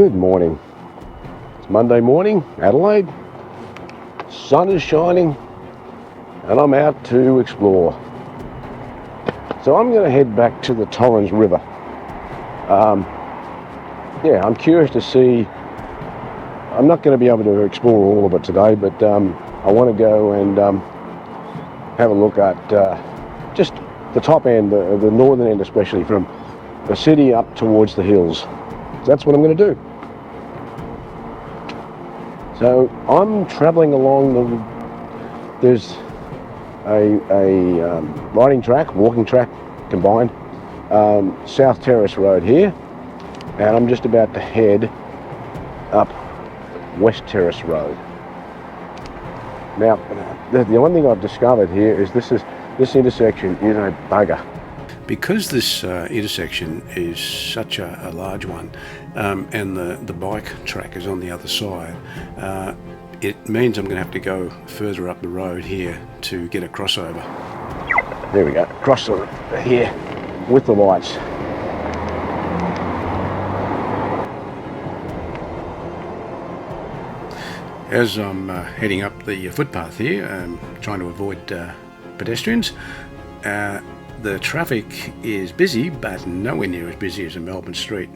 Good morning. It's Monday morning, Adelaide. Sun is shining and I'm out to explore. So I'm going to head back to the Torrens River. I'm curious to see. I'm not going to be able to explore all of it today, but I want to go and have a look at just the top end, the northern end especially, from the city up towards the hills. That's what I'm going to do. So I'm travelling along there's a riding track, walking track combined, South Terrace Road here, and I'm just about to head up West Terrace Road. Now, the one thing I've discovered here is this intersection is a bugger. Because this intersection is such a large one, and the bike track is on the other side, it means I'm going to have to go further up the road here to get a crossover. There we go, crossover here with the lights. As I'm heading up the footpath here, trying to avoid pedestrians, the traffic is busy, but nowhere near as busy as a Melbourne street.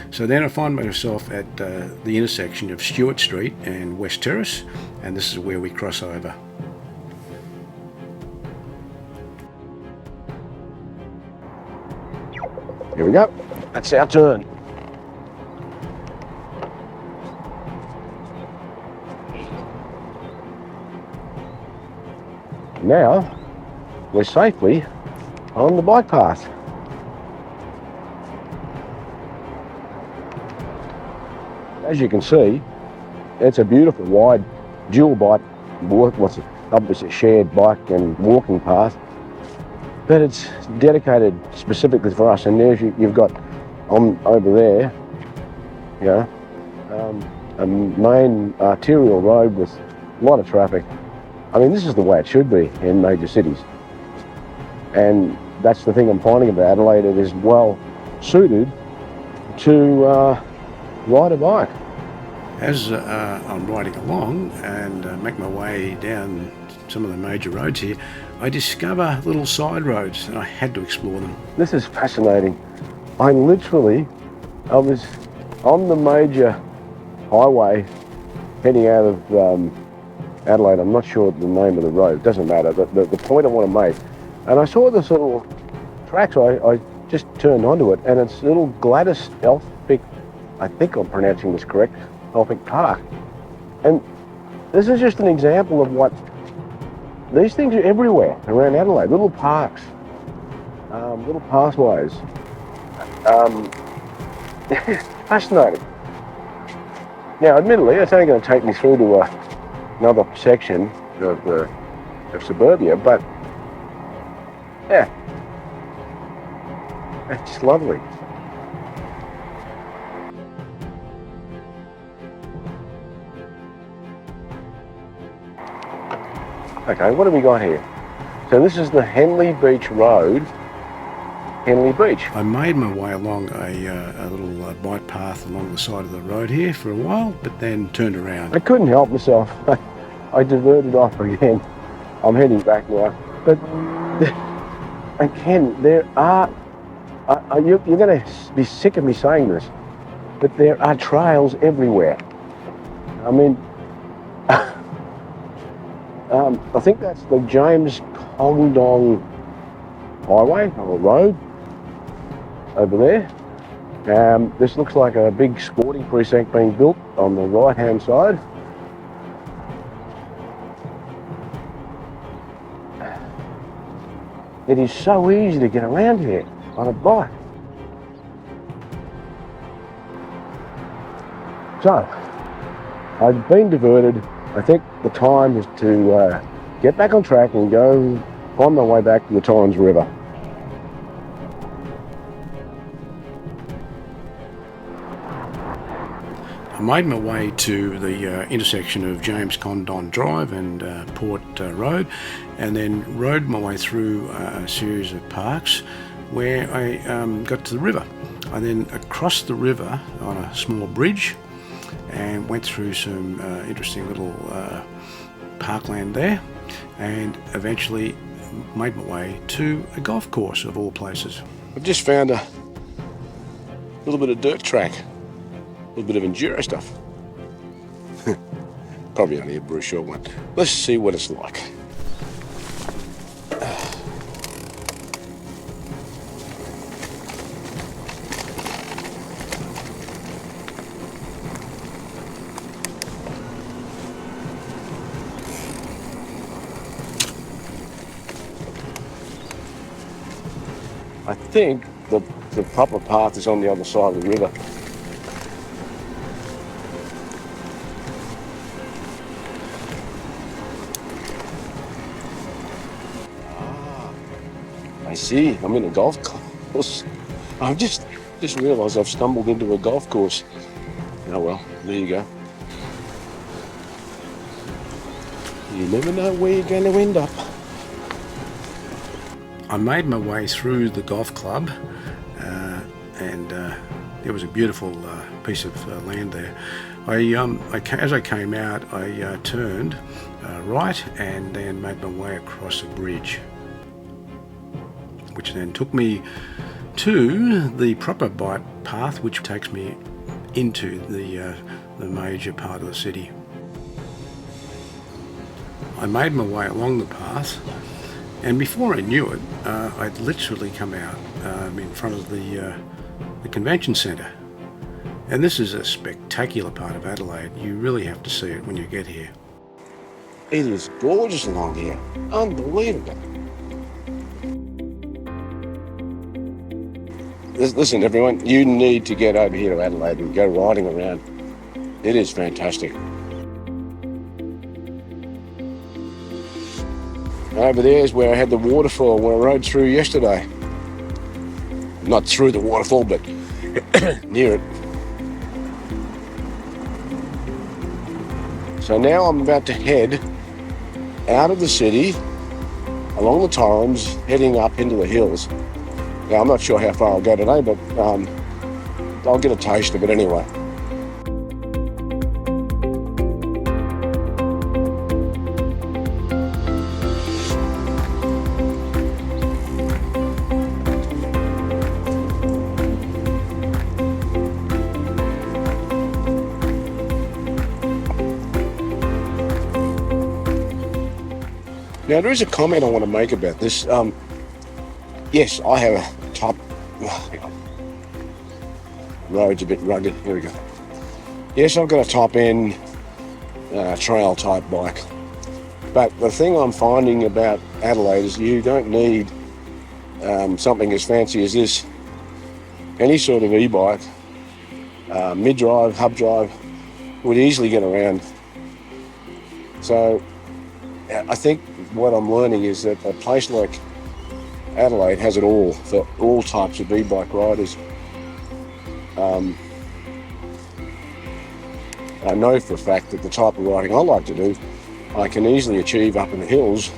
So then I find myself at the intersection of Stewart Street and West Terrace, and this is where we cross over. Here we go, that's our turn. Now we're safely on the bike path. As you can see, it's a beautiful wide dual bike, obviously shared bike and walking path, but it's dedicated specifically for us. And there's you've got over there, a main arterial road with a lot of traffic. I mean, this is the way it should be in major cities. And that's the thing I'm finding about Adelaide. It is well suited to ride a bike. As I'm riding along and make my way down some of the major roads here, I discover little side roads, and I had to explore them. This is fascinating. I was on the major highway heading out of Adelaide. I'm not sure the name of the road, it doesn't matter. The point I want to make, and I saw this little track, so I just turned onto it, and it's little Gladys Elphick, I think I'm pronouncing this correct, Elphick Park. And this is just an example of what, these things are everywhere around Adelaide, little parks, little pathways. Fascinating. Now, admittedly, it's only going to take me through to another section of suburbia, but yeah, it's lovely. Okay, what have we got here? So this is the Henley Beach Road, Henley Beach. I made my way along a little bike path along the side of the road here for a while, but then turned around. I couldn't help myself. I diverted off again. I'm heading back now. But again, there are, you're going to be sick of me saying this, but there are trails everywhere. I mean, I think that's the James Condon Highway or road over there. This looks like a big sporting precinct being built on the right-hand side. It is so easy to get around here on a bike. So, I've been diverted. I think the time is to get back on track and go find my way back to the Torrens River. I made my way to the intersection of James Condon Drive and Port Road, and then rode my way through a series of parks where I got to the river. I then crossed the river on a small bridge and went through some interesting little parkland there, and eventually made my way to a golf course of all places. I've just found a little bit of dirt track, a little bit of enduro stuff. Probably only a very short one. Let's see what it's like. I think the proper path is on the other side of the river. I see, I'm in a golf course. I've just realised I've stumbled into a golf course. Oh well, there you go. You never know where you're going to end up. I made my way through the golf club, and it was a beautiful piece of land there. As I came out, I turned right and then made my way across a bridge, which then took me to the proper bike path, which takes me into the major part of the city. I made my way along the path, and before I knew it, I'd literally come out in front of the convention centre. And this is a spectacular part of Adelaide. You really have to see it when you get here. It is gorgeous along here. Unbelievable. Listen, everyone, you need to get over here to Adelaide and go riding around. It is fantastic. Over there is where I had the waterfall where I rode through yesterday. Not through the waterfall, but near it. So now I'm about to head out of the city, along the Torrens, heading up into the hills. Now, I'm not sure how far I'll go today, but I'll get a taste of it anyway. Now, there is a comment I want to make about this. Yes, I have a top... road's a bit rugged. Here we go. Yes, I've got a top-end trail type bike. But the thing I'm finding about Adelaide is you don't need something as fancy as this. Any sort of e-bike, mid-drive, hub drive, would easily get around. So I think what I'm learning is that a place like Adelaide has it all for all types of e-bike riders. I know for a fact that the type of riding I like to do, I can easily achieve up in the hills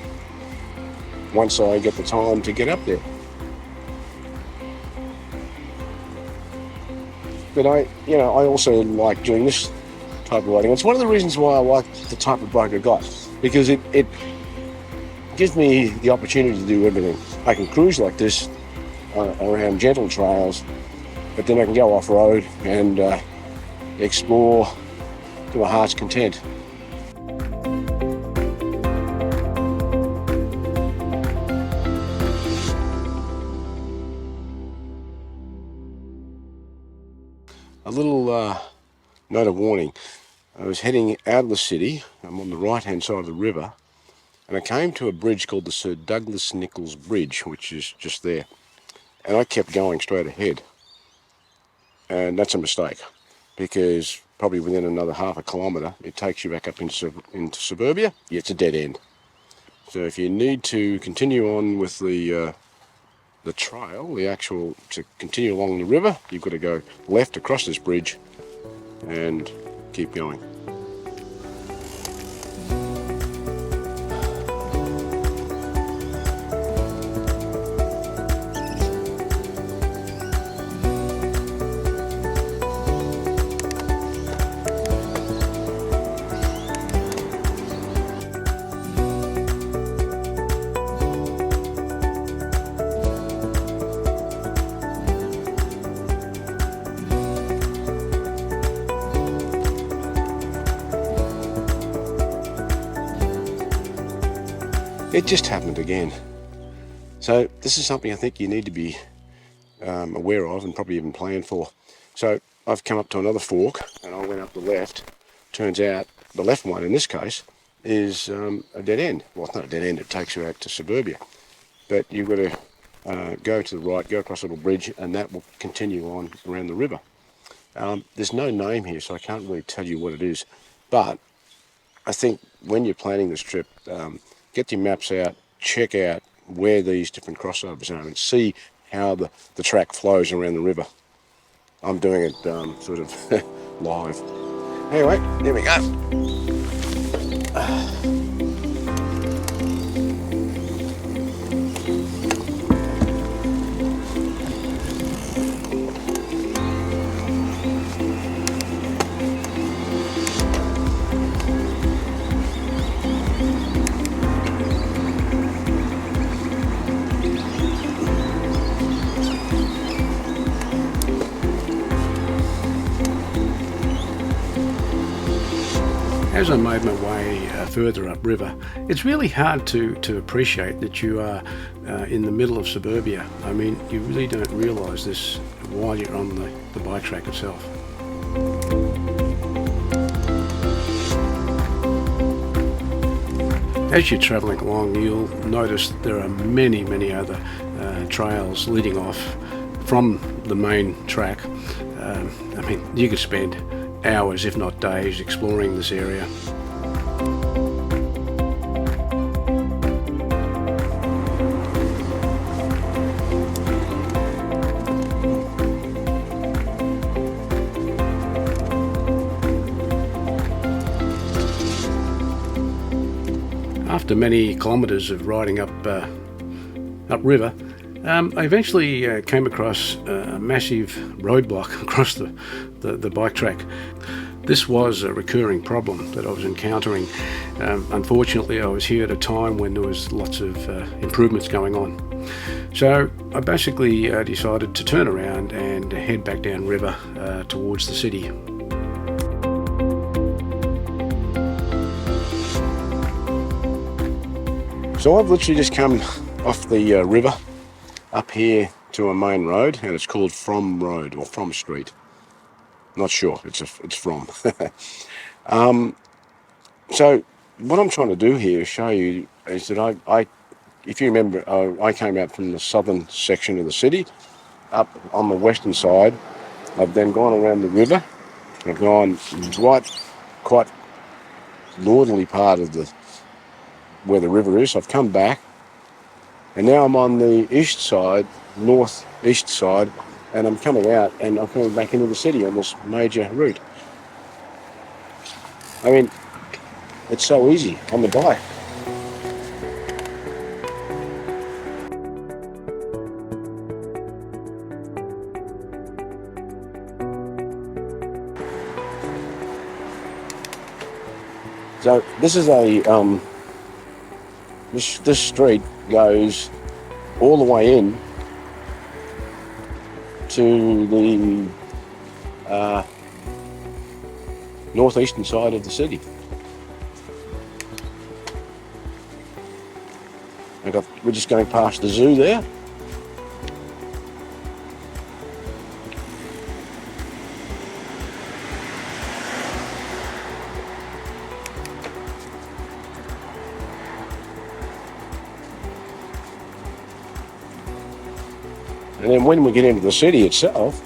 once I get the time to get up there. But I also like doing this type of riding. It's one of the reasons why I like the type of bike I got, because it gives me the opportunity to do everything. I can cruise like this around gentle trails, but then I can go off-road and explore to my heart's content. A little note of warning. I was heading out of the city. I'm on the right-hand side of the river, and I came to a bridge called the Sir Douglas Nicholls Bridge, which is just there. And I kept going straight ahead. And that's a mistake, because probably within another half a kilometre, it takes you back up into suburbia. Yeah, it's a dead end. So if you need to continue on with the trail, to continue along the river, you've got to go left across this bridge and keep going. It just happened again. So this is something I think you need to be aware of and probably even plan for. So I've come up to another fork and I went up the left. Turns out the left one in this case is a dead end. Well, it's not a dead end, it takes you out to suburbia. But you've got to go to the right, go across a little bridge, and that will continue on around the river. There's no name here, so I can't really tell you what it is. But I think when you're planning this trip, get your maps out, check out where these different crossovers are and see how the track flows around the river. I'm doing it sort of live. Anyway, here we go. As I made my way further upriver, it's really hard to appreciate that you are in the middle of suburbia. I mean, you really don't realise this while you're on the bike track itself. As you're travelling along, you'll notice there are many other trails leading off from the main track. I mean, you could spend hours, if not days, exploring this area. After many kilometres of riding upriver, I eventually came across a massive roadblock across the bike track. This was a recurring problem that I was encountering. Unfortunately, I was here at a time when there was lots of improvements going on. So I basically decided to turn around and head back downriver towards the city. So I've literally just come off the river up here to a main road, and it's called From Road or From Street. Not sure. It's from. So what I'm trying to do here is show you is that I if you remember, I came out from the southern section of the city up on the western side. I've then gone around the river. I've gone quite northerly part of where the river is. I've come back, and now I'm on the east side, northeast side, and I'm coming out and I'm coming back into the city on this major route. I mean, it's so easy on the bike. So this is this street goes all the way in to the northeastern side of the city. We're just going past the zoo there. And then when we get into the city itself,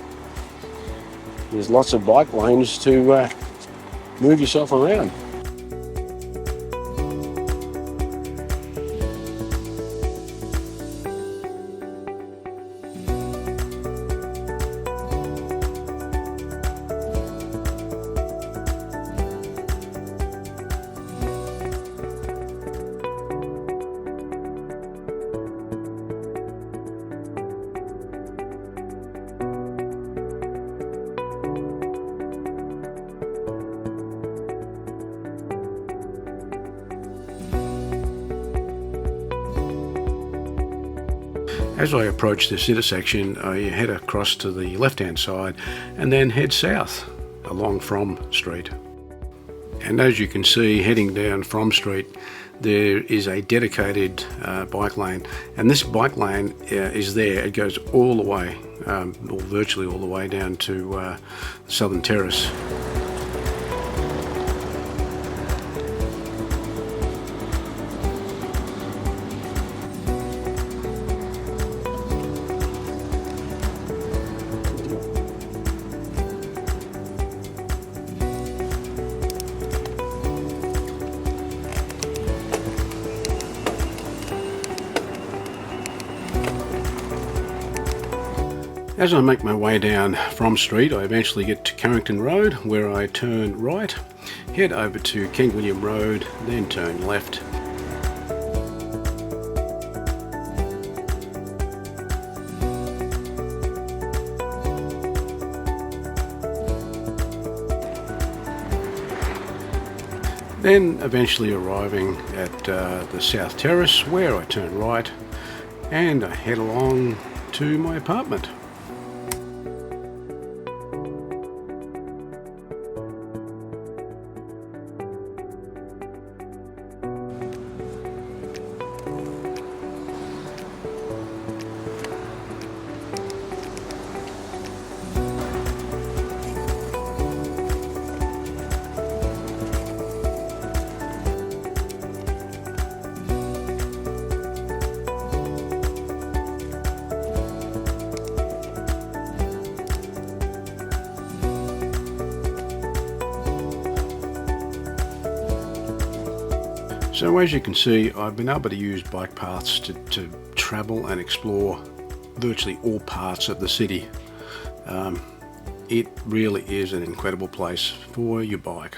there's lots of bike lanes to move yourself around. As I approach this intersection, I head across to the left-hand side and then head south along From Street. And as you can see, heading down From Street, there is a dedicated bike lane, and this bike lane is there. It goes all the way, or virtually all the way down to Southern Terrace. As I make my way down from street, I eventually get to Carrington Road, where I turn right, head over to King William Road, then turn left. Then eventually arriving at the South Terrace, where I turn right and I head along to my apartment. So as you can see, I've been able to use bike paths to travel and explore virtually all parts of the city. It really is an incredible place for your bike.